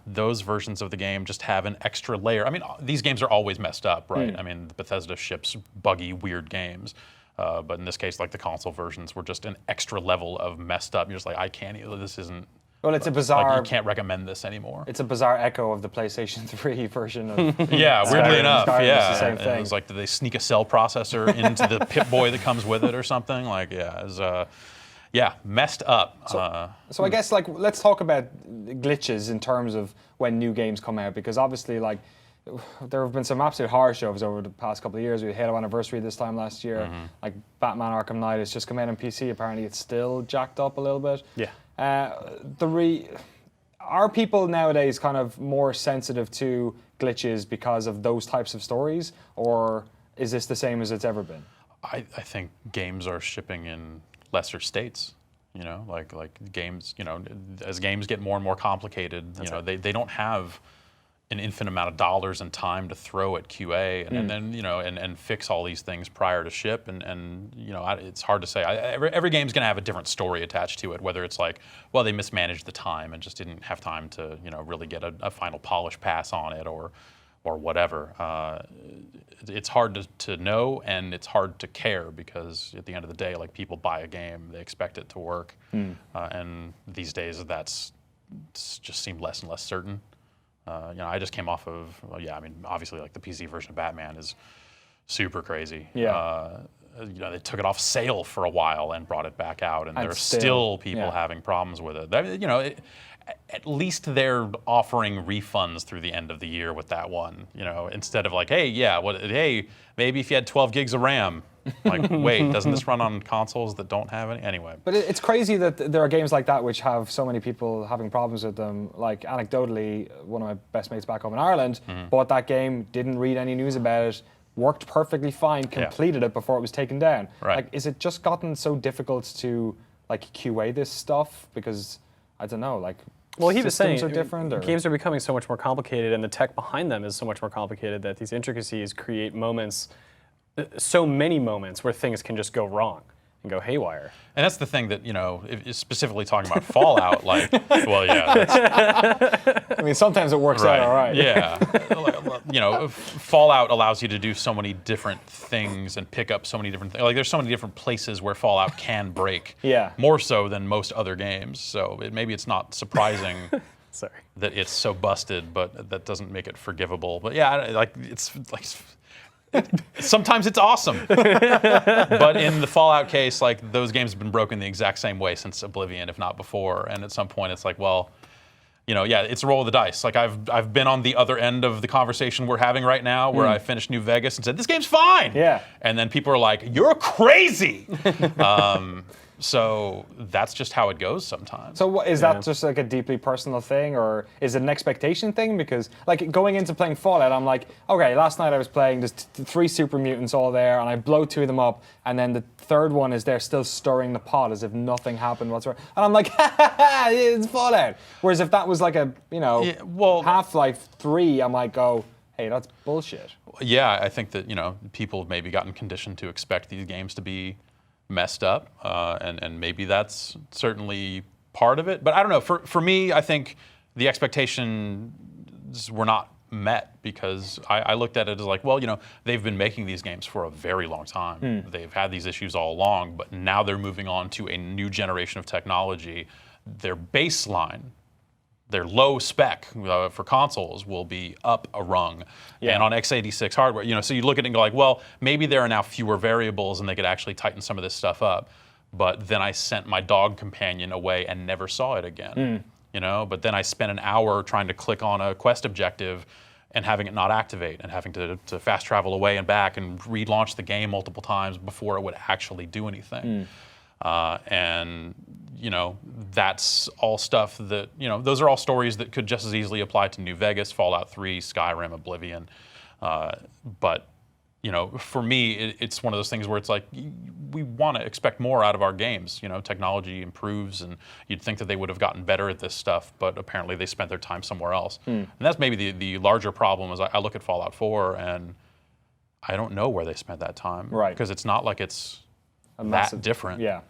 those versions of the game just have an extra layer. I mean, these games are always messed up, right? I mean, Bethesda ships buggy, weird games. But in this case, like the console versions were just an extra level of messed up. You're just like, this isn't. Well, it's a bizarre. Like you can't recommend this anymore. It's a bizarre echo of the PlayStation 3 version of. Yeah, weirdly enough, Skyrim yeah. It's the same thing. It was like, did they sneak a cell processor into the Pip-Boy that comes with it or something? Like, it was, messed up. So I guess let's talk about glitches in terms of when new games come out, because obviously there have been some absolute horror shows over the past couple of years. We had Halo Anniversary this time last year. Like Batman Arkham Knight has just come out on PC. Apparently it's still jacked up a little bit. Yeah. Are people nowadays kind of more sensitive to glitches because of those types of stories, or is this the same as it's ever been? I think games are shipping in lesser states. You know, like games. You know, as games get more and more complicated, they don't have an infinite amount of dollars and time to throw at QA and then and fix all these things prior to ship and it's hard to say. Every game's going to have a different story attached to it, whether it's like, well, they mismanaged the time and just didn't have time to really get a final polish pass on it or whatever. It's hard to know, and it's hard to care, because at the end of the day, like, people buy a game, they expect it to work, and these days that's just seemed less and less certain. I just came off of, obviously, like, the PC version of Batman is super crazy. Yeah. They took it off sale for a while and brought it back out, and there's still people having problems with it. At least they're offering refunds through the end of the year with that one. Instead of like, hey, maybe if you had 12 gigs of RAM. Like, wait, doesn't this run on consoles that don't have any? Anyway. But it's crazy that there are games like that which have so many people having problems with them. Like, anecdotally, one of my best mates back home in Ireland bought that game, didn't read any news about it, worked perfectly fine, completed it before it was taken down. Right. Like, is it just gotten so difficult to, like, QA this stuff? Because, I don't know, like, well, he was saying are different, or? Games are becoming so much more complicated, and the tech behind them is so much more complicated that these intricacies create moments, so many moments where things can just go wrong and go haywire. And that's the thing that, if specifically talking about Fallout, like, well, yeah. I mean, sometimes it works out all right. Yeah. Fallout allows you to do so many different things and pick up so many different things. Like, there's so many different places where Fallout can break. Yeah. More so than most other games. So maybe it's not surprising that it's so busted, but that doesn't make it forgivable. But yeah, like, it's like... Sometimes it's awesome, but in the Fallout case, like, those games have been broken the exact same way since Oblivion, if not before. And at some point, it's like, well, it's a roll of the dice. Like, I've been on the other end of the conversation we're having right now, where I finished New Vegas and said, this game's fine. Yeah. And then people are like, you're crazy. So that's just how it goes sometimes. So is that just like a deeply personal thing, or is it an expectation thing? Because, like, going into playing Fallout, I'm like, okay, last night I was playing, there's 3 super mutants all there, and I blow 2 of them up, and then the third one is there still stirring the pot as if nothing happened whatsoever. And I'm like, ha ha ha, it's Fallout. Whereas if that was like a, Half-Life 3, I might go, hey, that's bullshit. Yeah, I think that, people have maybe gotten conditioned to expect these games to be messed up, and maybe that's certainly part of it. But I don't know. For me, I think the expectations were not met, because I looked at it as like, well, they've been making these games for a very long time. They've had these issues all along, but now they're moving on to a new generation of technology. Their baseline, their low spec for consoles will be up a rung, and on x86 hardware, so you look at it and go like, well, maybe there are now fewer variables and they could actually tighten some of this stuff up. But then I sent my dog companion away and never saw it again. But then I spent an hour trying to click on a quest objective and having it not activate, and having to fast travel away and back and relaunch the game multiple times before it would actually do anything. And that's all stuff that, those are all stories that could just as easily apply to New Vegas, Fallout 3, Skyrim, Oblivion. But, for me, it's one of those things where it's like, we want to expect more out of our games. Technology improves, and you'd think that they would have gotten better at this stuff, but apparently they spent their time somewhere else. And that's maybe the larger problem. Is I look at Fallout 4, and I don't know where they spent that time. Right. Because it's not like it's that different. Yeah.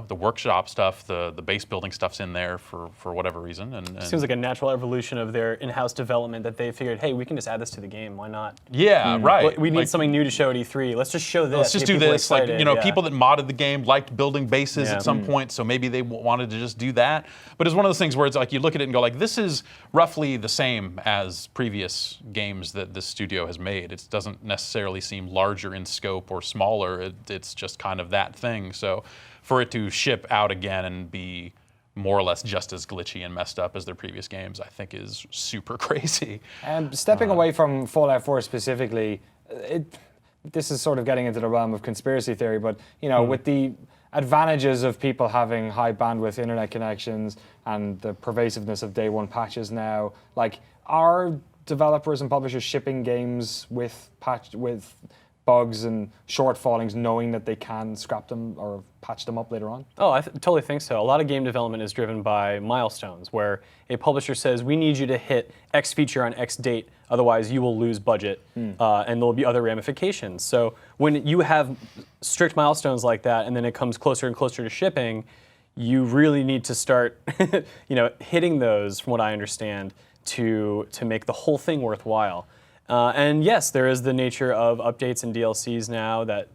The workshop stuff, the base building stuff's in there for whatever reason. And Seems like a natural evolution of their in-house development, that they figured, hey, we can just add this to the game. Why not? Yeah, right. We need something new to show at E3. Let's just show this. Let's just do this. Like, people that modded the game liked building bases at some point, so maybe they wanted to just do that. But it's one of those things where it's like, you look at it and go like, this is roughly the same as previous games that this studio has made. It doesn't necessarily seem larger in scope or smaller. It's just kind of that thing. So for it to ship out again and be more or less just as glitchy and messed up as their previous games, I think is super crazy. And stepping away from Fallout 4 specifically, this is sort of getting into the realm of conspiracy theory, but with the advantages of people having high bandwidth internet connections and the pervasiveness of day one patches now, like, are developers and publishers shipping games with bugs and shortfallings, knowing that they can scrap them or patch them up later on? Oh, I totally think so. A lot of game development is driven by milestones, where a publisher says, we need you to hit X feature on X date, otherwise you will lose budget, and there'll be other ramifications. So when you have strict milestones like that, and then it comes closer and closer to shipping, you really need to start hitting those, from what I understand, to make the whole thing worthwhile. And yes, there is the nature of updates and DLCs now that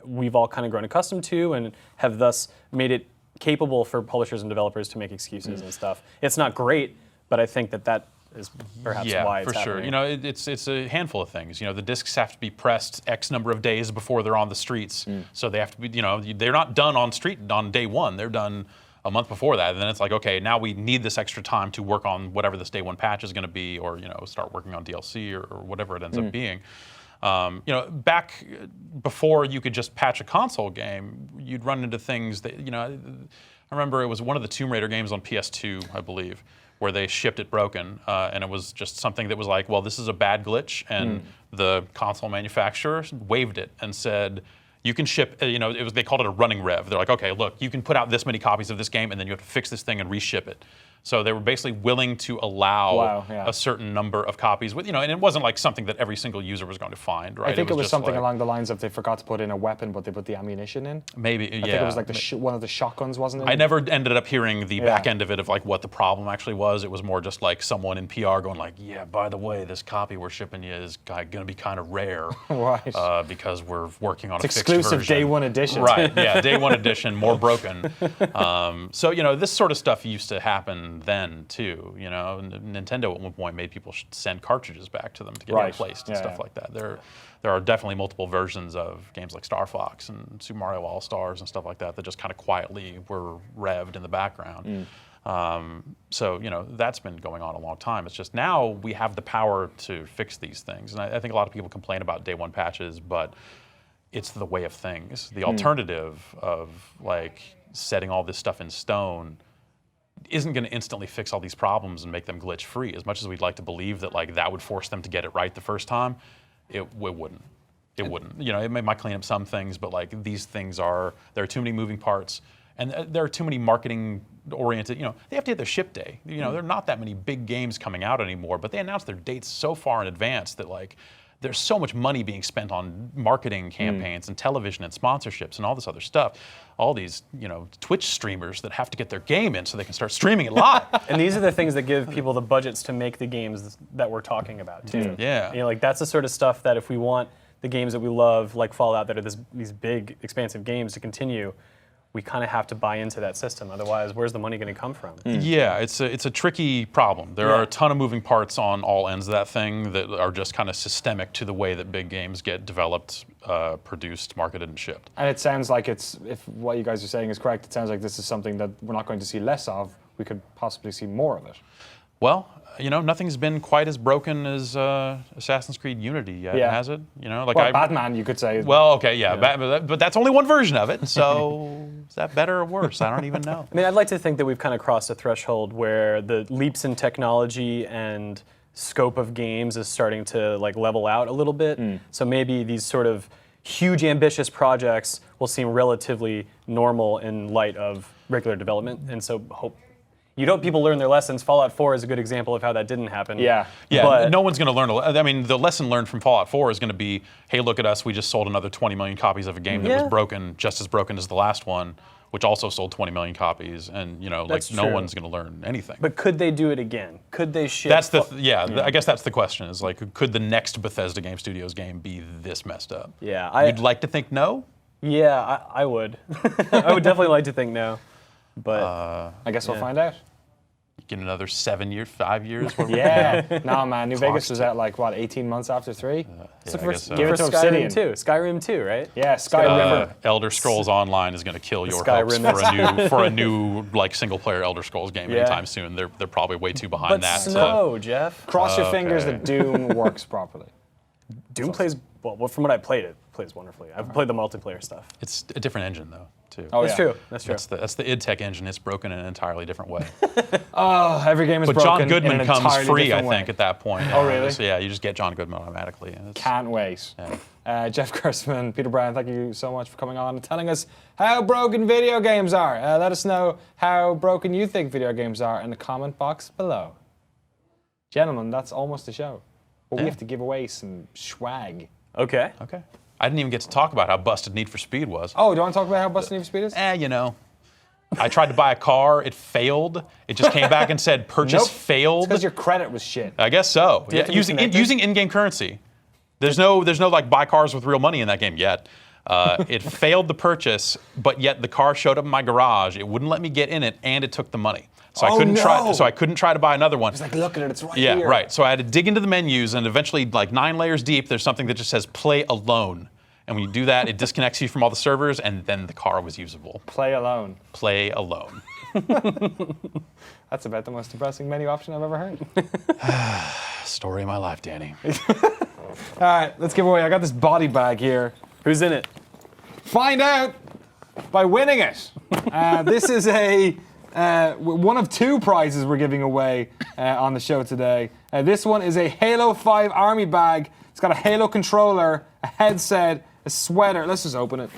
we've all kind of grown accustomed to and have thus made it capable for publishers and developers to make excuses and stuff. It's not great, but I think that is perhaps why it's happening. Yeah, for sure. It's a handful of things. The discs have to be pressed X number of days before they're on the streets. So they have to be, they're not done on day one. They're done a month before that, and then it's like, okay, now we need this extra time to work on whatever this day one patch is going to be, or start working on DLC or whatever it ends up being. Back before you could just patch a console game, you'd run into things that I remember it was one of the Tomb Raider games on PS2, I believe, where they shipped it broken, and it was just something that was like, well, this is a bad glitch, and the console manufacturer waived it and said, you can ship, they called it a running rev. They're like, okay, look, you can put out this many copies of this game, and then you have to fix this thing and reship it. So they were basically willing to allow a certain number of copies with, and it wasn't like something that every single user was going to find, right? I think it was just something like, along the lines of they forgot to put in a weapon, but they put the ammunition in. Maybe, I think it was like one of the shotguns, wasn't it? I never ended up hearing the back end of it of like what the problem actually was. It was more just like someone in PR going like, yeah, by the way, this copy we're shipping you is going to be kind of rare, right? Because we're working on It's a fixed exclusive version. day one edition, right? Yeah, day one edition, more broken. So this sort of stuff used to happen then too. Nintendo at one point made people send cartridges back to them to get replaced and stuff like that. There are definitely multiple versions of games like Star Fox and Super Mario All-Stars and stuff like that that just kind of quietly were revved in the background. So that's been going on a long time. It's just now we have the power to fix these things, and I think a lot of people complain about day one patches, but it's the way of things. The alternative of like setting all this stuff in stone isn't going to instantly fix all these problems and make them glitch free. As much as we'd like to believe that like that would force them to get it right the first time, it wouldn't. It wouldn't. It might clean up some things, but like these things there are too many moving parts, and there are too many marketing oriented. They have to hit their ship day. There are not that many big games coming out anymore, but they announce their dates so far in advance that like there's so much money being spent on marketing campaigns and television and sponsorships and all this other stuff. All these, Twitch streamers that have to get their game in so they can start streaming it live. And these are the things that give people the budgets to make the games that we're talking about too. Yeah. That's the sort of stuff that if we want the games that we love, like Fallout, that are these big, expansive games to continue, we kind of have to buy into that system. Otherwise, where's the money going to come from? Yeah, it's a tricky problem. There are a ton of moving parts on all ends of that thing that are just kind of systemic to the way that big games get developed, produced, marketed, and shipped. And it sounds like if what you guys are saying is correct, it sounds like this is something that we're not going to see less of. We could possibly see more of it. Well, nothing's been quite as broken as Assassin's Creed Unity yet, has it? Batman, you could say. Well, okay, yeah. But that's only one version of it, so is that better or worse? I don't even know. I mean, I'd like to think that we've kind of crossed a threshold where the leaps in technology and scope of games is starting to like level out a little bit. So maybe these sort of huge, ambitious projects will seem relatively normal in light of regular development, and so you'd hope people learn their lessons. Fallout 4 is a good example of how that didn't happen. Yeah, but no one's going to learn. I mean, the lesson learned from Fallout 4 is going to be, hey, look at us. We just sold another 20 million copies of a game that was broken, just as broken as the last one, which also sold 20 million copies. And, no one's going to learn anything. But could they do it again? Could they ship? That's I guess that's the question, is like, could the next Bethesda Game Studios game be this messed up? Yeah. You'd like to think no? Yeah, I would. I would definitely like to think no. But I guess we'll find out. Get another 7 years, 5 years. Yeah. No, man. New Vegas was out like, 18 months after 3? Give it to Obsidian. Skyrim 2, right? Yeah, Skyrim. Elder Scrolls Online is going to kill your hopes for a new like single player Elder Scrolls game anytime soon. They're probably way too behind that. Snow, Jeff. Cross your fingers that Doom works properly. Doom plays, well, from what I played, it plays wonderfully. I've played the multiplayer stuff. It's a different engine though, too. Oh, That's yeah. true. That's true. That's the id Tech engine. It's broken in an entirely different way. Oh, every game is But broken John Goodman in an comes entirely free, I different way. think, at that point. Oh, really? So yeah, you just get John Goodman automatically. And it's- Can't wait. Yeah. Jeff Gerstmann, Peter Brown, thank you so much for coming on and telling us how broken video games are. Let us know how broken you think video games are in the comment box below. Gentlemen, that's almost the show. But we have to give away some swag. Okay. Okay. I didn't even get to talk about how busted Need for Speed was. Oh, do you want to talk about how busted Need for Speed is? You know. I tried to buy a car, it failed. It just came back and said purchase Nope. failed. Because your credit was shit. I guess so. you have to be using connected? using in-game currency. There's no like buy cars with real money in that game yet. It failed the purchase, but yet the car showed up in my garage. It wouldn't let me get in it, and it took the money. So I Oh, couldn't try. no. So I couldn't try to buy another one. It's like, look at it, it's right Yeah, here. right. So I had to dig into the menus, and eventually, like 9 layers deep, there's something that just says "Play Alone." And when you do that, it disconnects you from all the servers, and then the car was usable. Play alone. Play alone. That's about the most depressing menu option I've ever heard. Story of my life, Danny. All right, let's give away. I got this body bag here. Who's in it? Find out by winning it. This is one of 2 prizes we're giving away on the show today. This one is a Halo 5 army bag. It's got a Halo controller, a headset, a sweater. Let's just open it.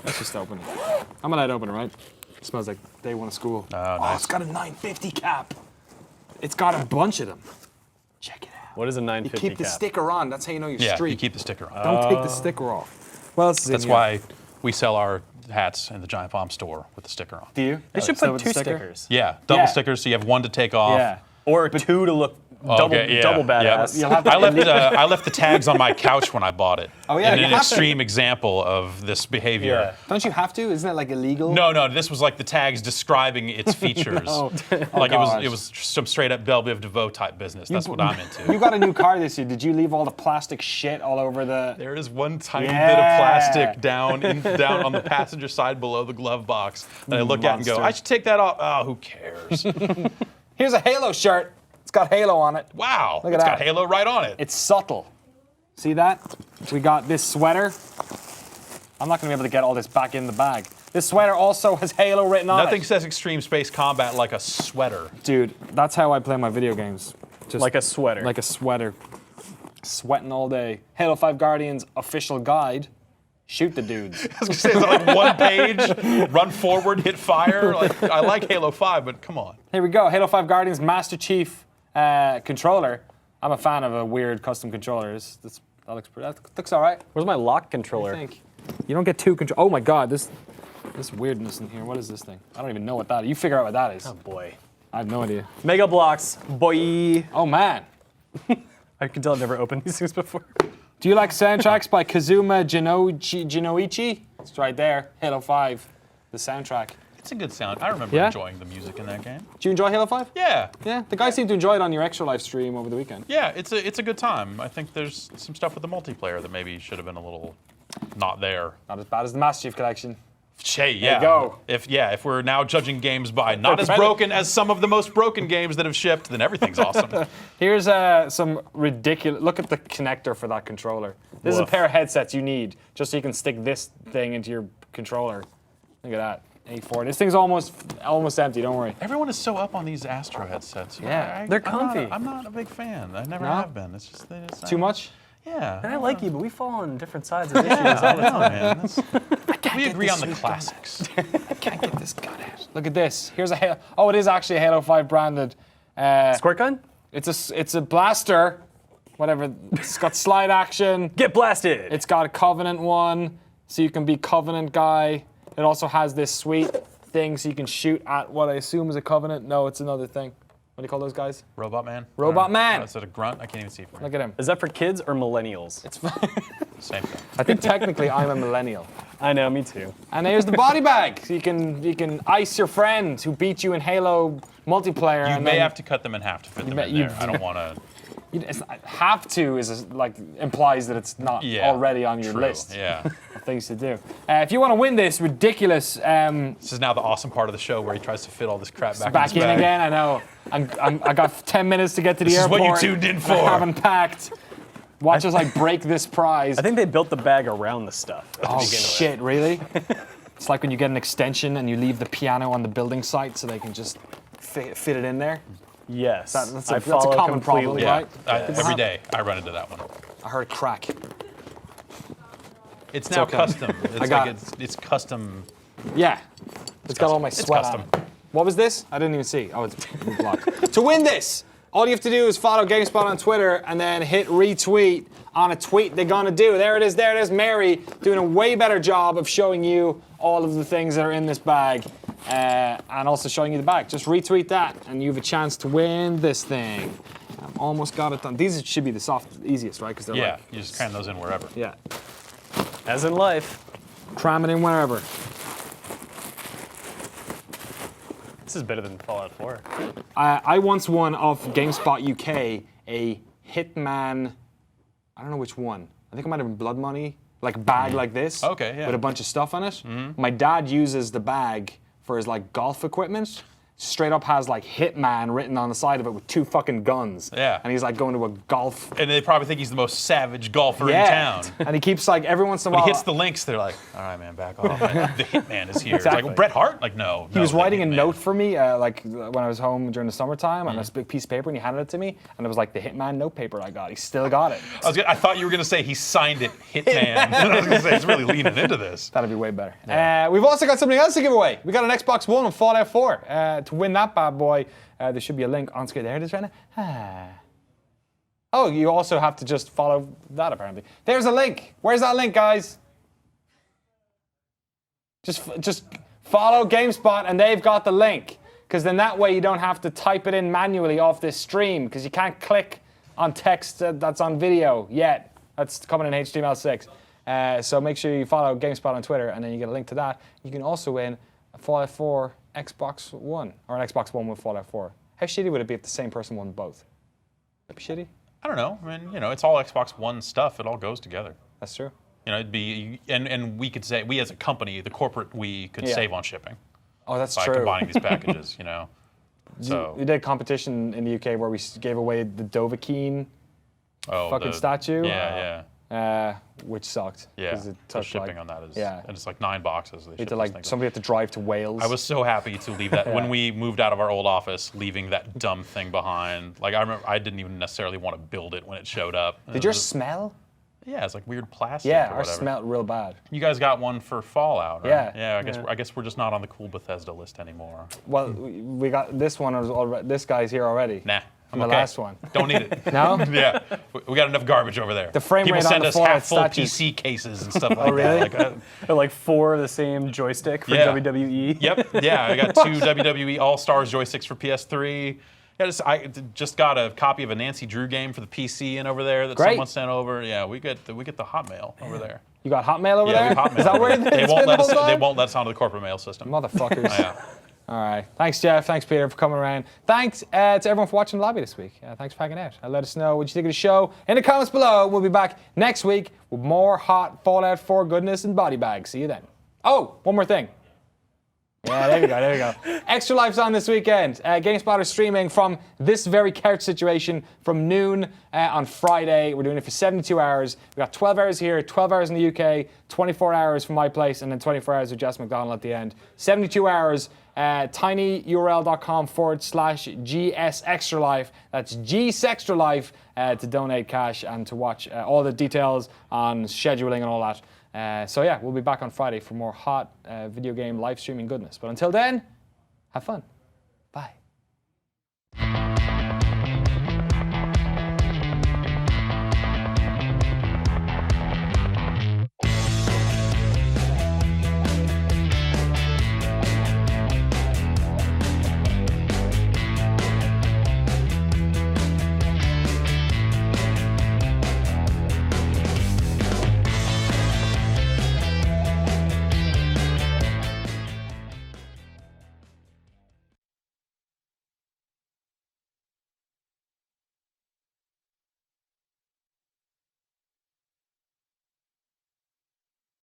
Let's just open it. I'm gonna let it open it, right? It smells like day 1 of school. Oh, nice. It's got a 950 cap. It's got a bunch of them. Check it out. What is a You 950 keep the cap? sticker on. That's how you know you're Yeah, street. you keep the sticker on. Don't take the sticker off. Well, That's why we sell our hats in the Giant Bomb store with the sticker on. Do you? They should Still put with 2 the sticker? stickers. Yeah, double Yeah. stickers, so you have 1 to take off. Yeah. Or 2 to look double badass. You'll have to I left the tags on my couch when I bought it. Oh, yeah, in you an have to. extreme example of this behavior. Yeah. Don't you have to? Isn't it like illegal? No, this was like the tags describing its features. Like gosh. it was some straight up Belle Biv DeVoe type business. That's what I'm into. You got a new car this year. Did you leave all the plastic shit all over the... There is one tiny Yeah. bit of plastic down on the passenger side below the glove box that I look at and go, Monster. I should take that off. Oh, who cares? Here's a Halo shirt. It's got Halo on it. Wow, Look at it's got that. Halo right on it. It's subtle. See that? We got this sweater. I'm not going to be able to get all this back in the bag. This sweater also has Halo written on Nothing it. says extreme space combat like a sweater. Dude, that's how I play my video games. Just Like a sweater. Like a sweater. Sweating all day. Halo 5 Guardians official guide. Shoot the dudes. I was gonna say, is it like 1 page? Run forward, hit fire. Like I like Halo 5, but come on. Here we go. Halo 5 Guardians Master Chief controller. I'm a fan of a weird custom controller. That looks all right. Where's my lock I controller? think. You don't get 2 control. Oh my God, this weirdness in here. What is this thing? I don't even know what that is. You figure out what that is. Oh boy. I have no idea. Mega blocks, boy. Oh man. I can tell I've never opened these things before. Do you like soundtracks by Kazuma Jinoichi? It's right there. Halo 5, the soundtrack. It's a good sound. I remember Yeah? enjoying the music in that game. Do you enjoy Halo 5? Yeah. Yeah. The guys seem to enjoy it on your extra live stream over the weekend. Yeah, it's a good time. I think there's some stuff with the multiplayer that maybe should have been a little not there. Not as bad as the Master Chief collection. Hey, yeah. go. If we're now judging games by not as credit. broken as some of the most broken games that have shipped, then everything's awesome. Here's some ridiculous. Look at the connector for that controller. This is a Woof. pair of headsets you need just so you can stick this thing into your controller. Look at that. A4. This thing's almost empty. Don't worry. Everyone is so up on these Astro headsets. Yeah. They're comfy. I'm not a big fan. I never No? have been. It's just Too much? Yeah. And I like you, but we fall on different sides of issues. I know, man. We agree on the classics. Can't get this gun out. Look at this. Here's a Halo. Oh, it is actually a Halo 5 branded. Squirt gun? It's a blaster. Whatever. It's got slide action. Get blasted! It's got a Covenant one, so you can be Covenant guy. It also has this sweet thing so you can shoot at what I assume is a Covenant. No, it's another thing. What do you call those guys? Robot Man? Robot Man. Is that a grunt? I can't even see from Look here. at him. Is that for kids or millennials? Same thing. I think technically I'm a millennial. I know, me too. And here's the body bag. So you can ice your friend who beat you in Halo multiplayer. You and may then have to cut them in half to fit them in there. I don't want to. It's not, have to implies that it's not already on your list Yeah. of things to do. If you want to win this ridiculous This is now the awesome part of the show where he tries to fit all this crap back in his bag. again, I know. I got 10 minutes to get to the This is airport. what you tuned in and for. I haven't packed. Watch us like break this prize. I think they built the bag around the stuff. Oh shit, really? It's like when you get an extension and you leave the piano on the building site so they can just fit it in there. Yes. That's a common problem, Yeah, right? every day I run into that one. I heard a crack. It's now okay. custom. It's got like it's custom. Yeah. It's got all my It's sweat custom. on it. What was this? I didn't even see. Oh, it's blocked. To win this, all you have to do is follow GameSpot on Twitter and then hit retweet on a tweet they're gonna do. There it is, there it is. Mary doing a way better job of showing you all of the things that are in this bag and also showing you the bag. Just retweet that and you have a chance to win this thing. I've almost got it done. These should be the easiest, right? Because they're Yeah, like, you just cram those in wherever. yeah. As in life. Cram it in wherever. This is better than Fallout 4. I once won off GameSpot UK a Hitman, I don't know which one. I think it might have been Blood Money, like a bag like this. Okay, yeah. With a bunch of stuff on it. My dad uses the bag for his like golf equipment. Straight up has like Hitman written on the side of it with 2 fucking guns. Yeah. And he's like going to a golf. And they probably think he's the most savage golfer Yeah. in town. And he keeps like every once in a When while. he hits the links, they're like, all right, man, back off. The Hitman is here. It's Exactly. like, Bret Hart? Like, no. He was writing a note for me, like when I was home during the summertime, on this big piece of paper, and he handed it to me, and it was like the Hitman note paper I got. He still got it. I thought you were going to say he signed it, Hitman. I was going to say, it's really leaning into this. That'd be way better. We've also got something else to give away. We got an Xbox One and Fallout 4. To win that bad boy, there should be a link on screen. There it is right now. Oh, you also have to just follow that apparently. There's a link. Where's that link, guys? Just follow GameSpot and they've got the link. Because then that way you don't have to type it in manually off this stream because you can't click on text that's on video yet. That's coming in HTML6. So make sure you follow GameSpot on Twitter and then you get a link to that. You can also win a Fallout 4 Xbox One or an Xbox One with Fallout 4. How shitty would it be if the same person won both? That'd be shitty. I don't know. I mean, it's all Xbox One stuff. It all goes together. That's true. It'd be, and we could say, we as a company, the corporate, we could Yeah. save on shipping Oh, that's by true. combining these packages, So, We did a competition in the UK where we gave away the Dovahkiin fucking statue. Yeah, which sucked. yeah. 'cause it The took, shipping like, on that is, yeah. and it's like 9 boxes. They We had ship to, those like, things. somebody had to drive to Wales. I was so happy to leave that when we moved out of our old office, leaving that dumb thing behind. Like I remember, I didn't even necessarily want to build it when it showed up. Did yours smell? Yeah, it's like weird plastic. Yeah, or ours whatever. smelled real bad. You guys got one for Fallout, right? Yeah. Yeah. I guess we're just not on the cool Bethesda list anymore. Well, we got this one. This guy's here already. Nah, From I'm the okay. last one. Don't need it. No? Yeah, we got enough garbage over there. The frame People rate on send the us Fallout half-full statues- PC cases and stuff like really? that. Like, They're like 4 of the same joystick for Yeah. WWE. Yep. Yeah, I got 2 WWE All-Stars joysticks for PS3. Yeah, I just got a copy of a Nancy Drew game for the PC in over there that Great. someone sent over. Yeah, we get the Hotmail over there. You got Hotmail over Yeah, there? we have Hotmail. Is that over where there. it's They been won't the let us. whole They time? won't let us onto the corporate mail system. Motherfuckers. Yeah. All right. Thanks, Jeff. Thanks, Peter, for coming around. Thanks to everyone for watching the lobby this week. Thanks for hanging out. Let us know what you think of the show in the comments below. We'll be back next week with more hot Fallout 4 goodness and body bags. See you then. Oh, one more thing. Yeah, there we go, there we go. Extra Life's on this weekend. GameSpot is streaming from this very couch situation from noon on Friday. We're doing it for 72 hours. We've got 12 hours here, 12 hours in the UK, 24 hours from my place, and then 24 hours with Jess McDonald at the end. 72 hours, tinyurl.com/GS Extra Life. That's GS Extra Life to donate cash and to watch all the details on scheduling and all that. So yeah, we'll be back on Friday for more hot video game live streaming goodness. But until then, have fun. Bye.